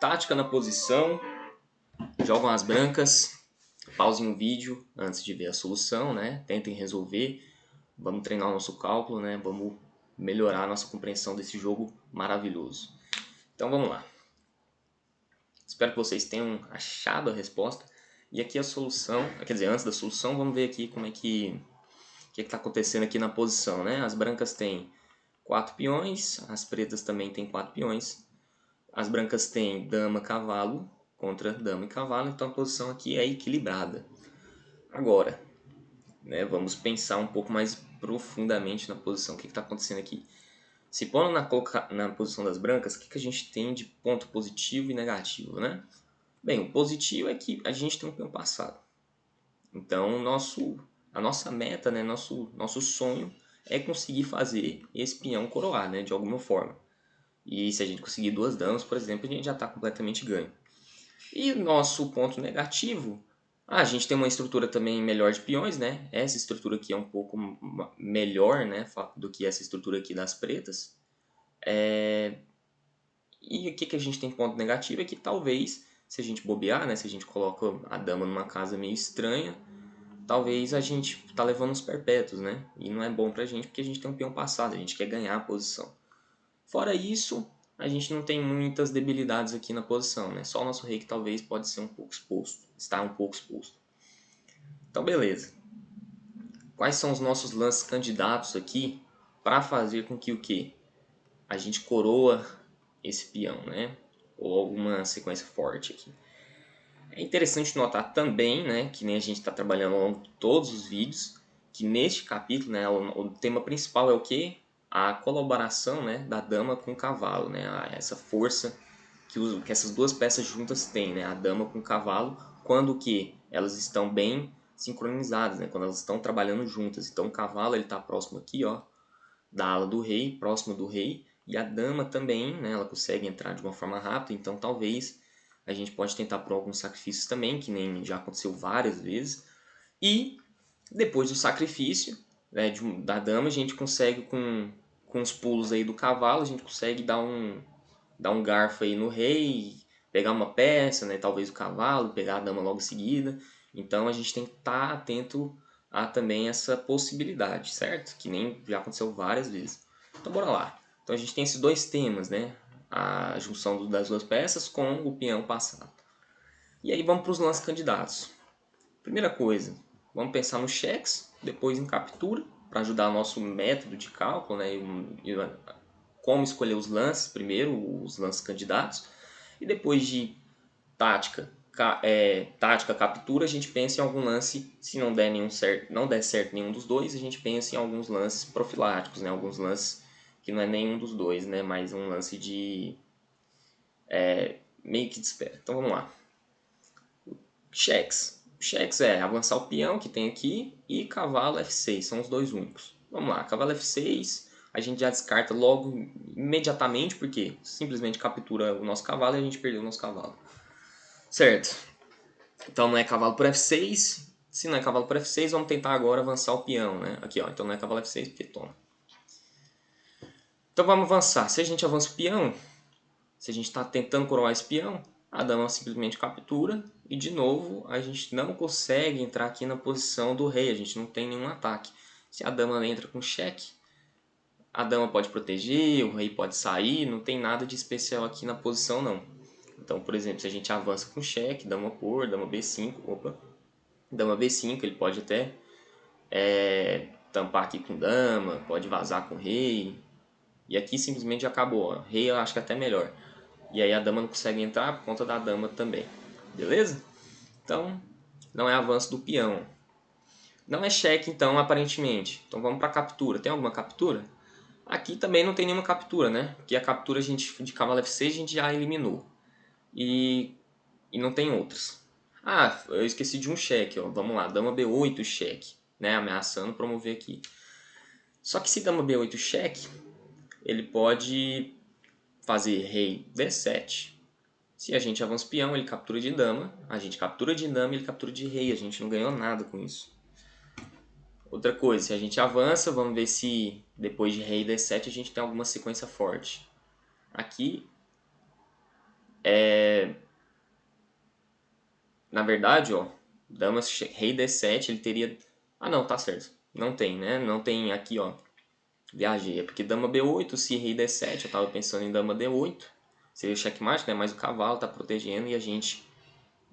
tática na posição, jogam as brancas, pausem o vídeo antes de ver a solução, né? Tentem resolver, vamos treinar o nosso cálculo, né? Vamos melhorar a nossa compreensão desse jogo maravilhoso. Então vamos lá. Espero que vocês tenham achado a resposta. E aqui a solução, quer dizer, antes da solução, vamos ver aqui como é que está acontecendo aqui na posição, né? As brancas têm 4 peões, as pretas também têm 4 peões. As brancas têm dama, cavalo contra dama e cavalo, então a posição aqui é equilibrada. Agora, né, vamos pensar um pouco mais profundamente na posição. O que está acontecendo aqui? Se pondo na posição das brancas, o que a gente tem de ponto positivo e negativo, né? Bem, o positivo é que a gente tem um peão passado. Então, a nossa meta, né, nosso sonho é conseguir fazer esse peão coroar, né, de alguma forma. E se a gente conseguir 2 damas, por exemplo, a gente já está completamente ganho. E o nosso ponto negativo, a gente tem uma estrutura também melhor de peões, né? Essa estrutura aqui é um pouco melhor, né, do que essa estrutura aqui das pretas. E o que a gente tem ponto negativo é que talvez, se a gente bobear, né, se a gente coloca a dama numa casa meio estranha, talvez a gente tá levando os perpétuos, né? E não é bom pra gente porque a gente tem um peão passado, a gente quer ganhar a posição. Fora isso, a gente não tem muitas debilidades aqui na posição, né? Só o nosso rei que talvez pode ser um pouco exposto, está um pouco exposto. Então, beleza. Quais são os nossos lances candidatos aqui para fazer com que o quê? A gente coroa esse peão, né? Ou alguma sequência forte aqui. É interessante notar também, né, que nem a gente está trabalhando ao longo de todos os vídeos, que neste capítulo, né, o tema principal é o quê? A colaboração, né, da dama com o cavalo, né, essa força que essas duas peças juntas têm, né, a dama com o cavalo, quando que elas estão bem sincronizadas, né, quando elas estão trabalhando juntas. Então o cavalo ele está próximo aqui, ó, da ala do rei, próximo do rei, e a dama também, né, ela consegue entrar de uma forma rápida, então talvez a gente pode tentar por alguns sacrifícios também, que nem já aconteceu várias vezes. E depois do sacrifício, né, da dama, a gente consegue com os pulos aí do cavalo, a gente consegue dar um garfo aí no rei, pegar uma peça, né, talvez o cavalo, pegar a dama logo em seguida. Então a gente tem que estar atento a também essa possibilidade, certo? Que nem já aconteceu várias vezes. Então bora lá. Então a gente tem esses dois temas, né? A junção das duas peças com o peão passado. E aí vamos para os lances candidatos. Primeira coisa, vamos pensar nos cheques, depois em captura, para ajudar o nosso método de cálculo, né? E como escolher os lances, primeiro os lances candidatos, e depois de tática, captura, a gente pensa em algum lance, se não der não der certo nenhum dos dois, a gente pensa em alguns lances profiláticos, né? Alguns lances que não é nenhum dos dois, né? Mas um lance de meio que de espera. Então vamos lá. Cheques. Cheques é avançar o peão que tem aqui e cavalo F6, são os dois únicos. Vamos lá, cavalo F6, a gente já descarta logo imediatamente, porque simplesmente captura o nosso cavalo e a gente perdeu o nosso cavalo. Certo. Então não é cavalo por F6. Se não é cavalo por F6, vamos tentar agora avançar o peão, né? Aqui, ó. Então não é cavalo F6 porque toma. Então vamos avançar. Se a gente avança o peão, se a gente está tentando coroar esse peão, a dama simplesmente captura e de novo a gente não consegue entrar aqui na posição do rei, a gente não tem nenhum ataque. Se a dama entra com cheque, a dama pode proteger, o rei pode sair, não tem nada de especial aqui na posição não. Então, por exemplo, se a gente avança com cheque, dama por, dama B5, opa, dama B5, ele pode até tampar aqui com dama, pode vazar com rei, e aqui simplesmente já acabou, ó. Rei eu acho que é até melhor. E aí a dama não consegue entrar por conta da dama também. Beleza? Então, não é avanço do peão. Não é cheque, então, aparentemente. Então vamos para a captura. Tem alguma captura? Aqui também não tem nenhuma captura, né? Porque a captura de cavalo F6 a gente já eliminou. E não tem outras. Ah, eu esqueci de um cheque. Ó. Vamos lá, dama B8 cheque. Né? Ameaçando promover aqui. Só que se dama B8 cheque, ele pode fazer rei D7. Se a gente avança o peão, ele captura de dama. A gente captura de dama e ele captura de rei. A gente não ganhou nada com isso. Outra coisa, se a gente avança, vamos ver se depois de rei D7 a gente tem alguma sequência forte. Aqui Na verdade, ó, rei D7, ele teria... Ah, não, tá certo. Não tem, né? Não tem aqui, ó. Viajei. É porque dama B8, se rei D7, eu tava pensando em dama D8. Seria checkmate, né? Mas o cavalo tá protegendo e a gente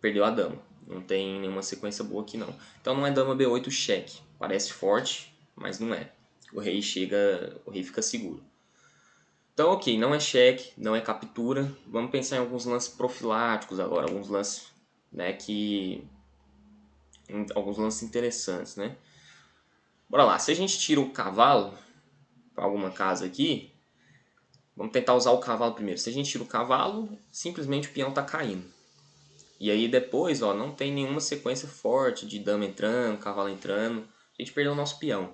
perdeu a dama. Não tem nenhuma sequência boa aqui, não. Então não é dama B8 cheque. Parece forte, mas não é. O rei chega... O rei fica seguro. Então, ok, não é cheque, não é captura. Vamos pensar em alguns lances profiláticos agora. Alguns lances, né, alguns lances interessantes, né? Bora lá, se a gente tira o cavalo para alguma casa aqui, vamos tentar usar o cavalo primeiro. Se a gente tira o cavalo, simplesmente o peão está caindo. E aí depois, ó, não tem nenhuma sequência forte de dama entrando, cavalo entrando. A gente perdeu o nosso peão.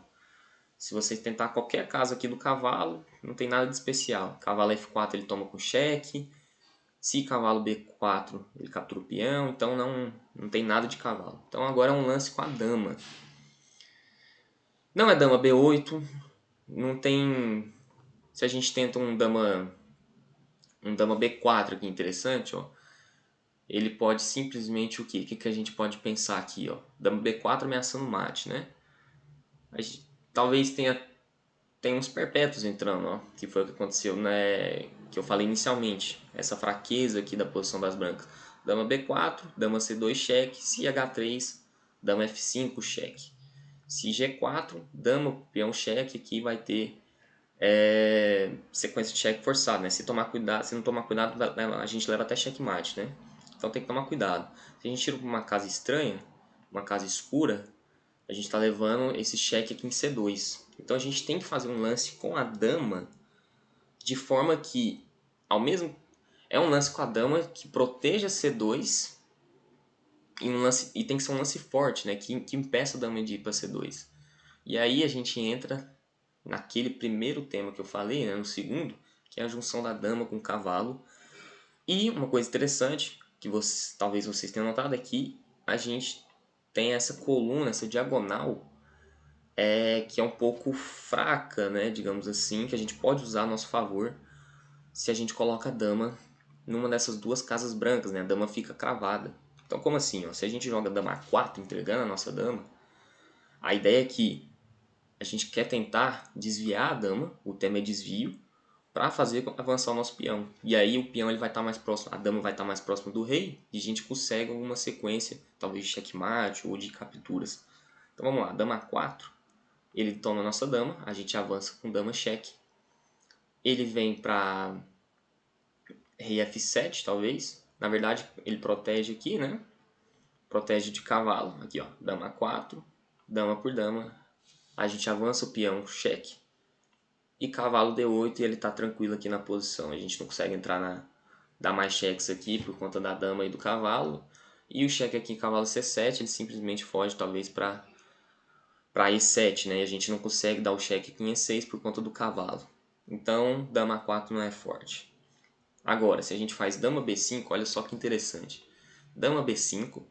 Se vocês tentar qualquer casa aqui do cavalo, não tem nada de especial. Cavalo F4 ele toma com cheque. Se cavalo B4 ele captura o peão, então não tem nada de cavalo. Então agora é um lance com a dama. Não é dama B8, não tem... Se a gente tenta um dama B4 aqui interessante, ó, ele pode simplesmente o quê? O que a gente pode pensar aqui, ó? Dama B4 ameaçando mate, né? Talvez tenha uns perpétuos entrando, ó, que foi o que aconteceu, né? Que eu falei inicialmente, essa fraqueza aqui da posição das brancas. Dama B4, dama C2 cheque, se H3, dama F5 cheque. Se G4, dama, peão cheque, aqui vai ter sequência de cheque forçado, né? Se não tomar cuidado, a gente leva até checkmate, né? Então tem que tomar cuidado. Se a gente tira uma casa estranha, uma casa escura, a gente está levando esse cheque aqui em C2. Então a gente tem que fazer um lance com a dama de forma que, ao mesmo... É um lance com a dama que proteja C2 e tem que ser um lance forte, né? Que impeça a dama de ir para C2. E aí a gente entra naquele primeiro tema que eu falei, né, no segundo, que é a junção da dama com o cavalo. E uma coisa interessante, que talvez vocês tenham notado, é que a gente tem essa coluna, essa diagonal, que é um pouco fraca, né, digamos assim, que a gente pode usar a nosso favor se a gente coloca a dama numa dessas duas casas brancas, né, a dama fica cravada. Então como assim? Ó? Se a gente joga dama A4 entregando a nossa dama, a ideia é que a gente quer tentar desviar a dama, o tema é desvio, para fazer avançar o nosso peão. E aí o peão ele vai estar mais próximo, a dama vai estar mais próxima do rei e a gente consegue alguma sequência, talvez de checkmate ou de capturas. Então vamos lá, dama A4, ele toma a nossa dama, a gente avança com dama cheque. Ele vem para rei F7 talvez, na verdade ele protege aqui, né? Protege de cavalo, aqui ó, dama A4, dama por dama, a gente avança o peão cheque. E cavalo D8 e ele tá tranquilo aqui na posição. A gente não consegue dar mais cheques aqui por conta da dama e do cavalo. E o cheque aqui em cavalo C7, ele simplesmente foge talvez para E7, né? E a gente não consegue dar o cheque aqui em E6 por conta do cavalo. Então, dama A4 não é forte. Agora, se a gente faz dama B5, olha só que interessante. Dama B5,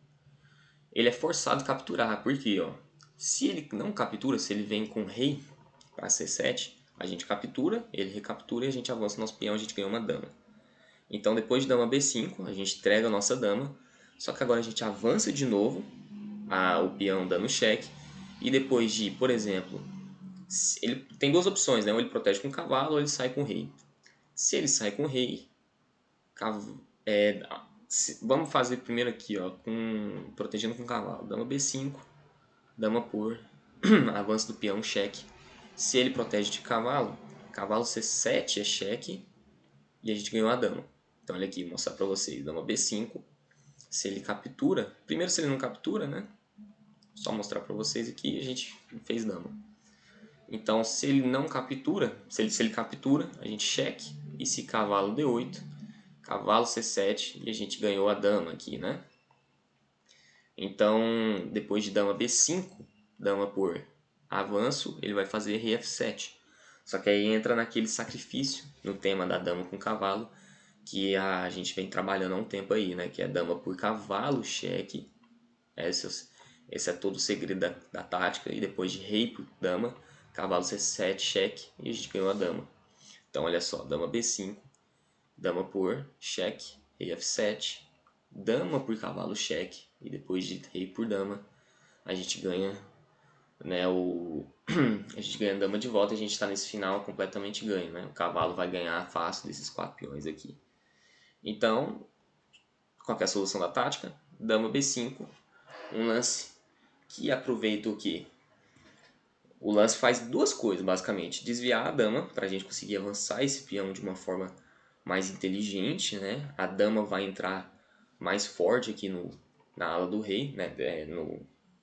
ele é forçado a capturar. Por quê? Ó? Se ele não captura, se ele vem com rei para C7, a gente captura, ele recaptura e a gente avança o nosso peão, a gente ganha uma dama. Então depois de dama B5, a gente entrega a nossa dama, só que agora a gente avança de novo o peão dando cheque, e depois de, por exemplo, ele tem duas opções, né? Ou ele protege com o cavalo ou ele sai com o rei. Se ele sai com o rei, vamos fazer primeiro aqui, ó, protegendo com o cavalo. Dama B5, dama por, avanço do peão, cheque. Se ele protege de cavalo, cavalo C7 é cheque e a gente ganhou a dama. Então olha aqui, vou mostrar para vocês. Dama B5, se ele captura, primeiro se ele não captura, né? Só mostrar para vocês aqui, a gente fez dama. Então se ele não captura, se ele captura, a gente cheque. E se cavalo D8, cavalo C7 e a gente ganhou a dama aqui, né? Então depois de dama B5, dama por avanço, ele vai fazer rei F7. Só que aí entra naquele sacrifício no tema da dama com cavalo que a gente vem trabalhando há um tempo aí, né? Que é dama por cavalo, cheque. Esse é todo o segredo da tática. E depois de rei por dama, cavalo C7, cheque e a gente ganhou a dama. Então olha só, dama B5, dama por cheque, rei F7, dama por cavalo cheque, e depois de rei por dama, a gente ganha, né, a gente ganha a dama de volta e a gente está nesse final completamente ganho, né? O cavalo vai ganhar fácil desses 4 peões aqui. Então, qual que é a solução da tática? Dama B5, um lance que aproveita o que? O lance faz duas coisas, basicamente. Desviar a dama, para a gente conseguir avançar esse peão de uma forma mais inteligente, né? A dama vai entrar mais forte aqui na ala do rei, né?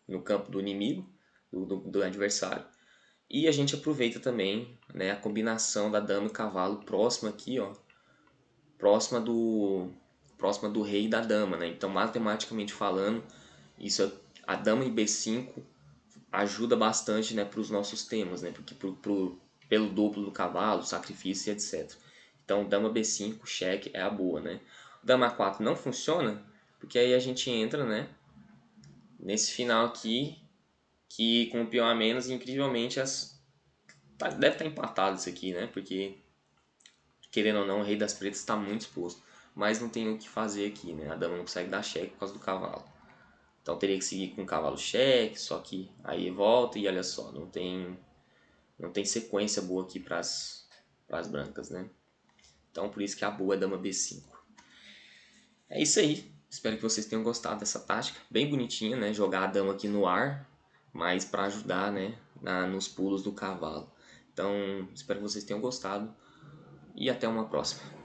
No campo do inimigo, do adversário. E a gente aproveita também, né, a combinação da dama e cavalo próxima aqui, ó, próxima do rei e da dama, né? Então, matematicamente falando, a dama em B5 ajuda bastante, né, para os nossos temas, né? Porque pelo duplo do cavalo, sacrifício e etc. Então, dama B5, cheque é a boa, né? Dama A4 não funciona, porque aí a gente entra, né, nesse final aqui, que com o peão a menos, incrivelmente, deve estar empatado isso aqui, né? Porque, querendo ou não, o rei das pretas está muito exposto. Mas não tem o que fazer aqui, né? A dama não consegue dar cheque por causa do cavalo. Então teria que seguir com o cavalo cheque, só que aí volta e olha só, não tem sequência boa aqui para as brancas, né? Então por isso que a boa é dama B5. É isso aí. Espero que vocês tenham gostado dessa tática. Bem bonitinha, né? Jogar a dama aqui no ar, mas para ajudar, né? Nos pulos do cavalo. Então espero que vocês tenham gostado e até uma próxima.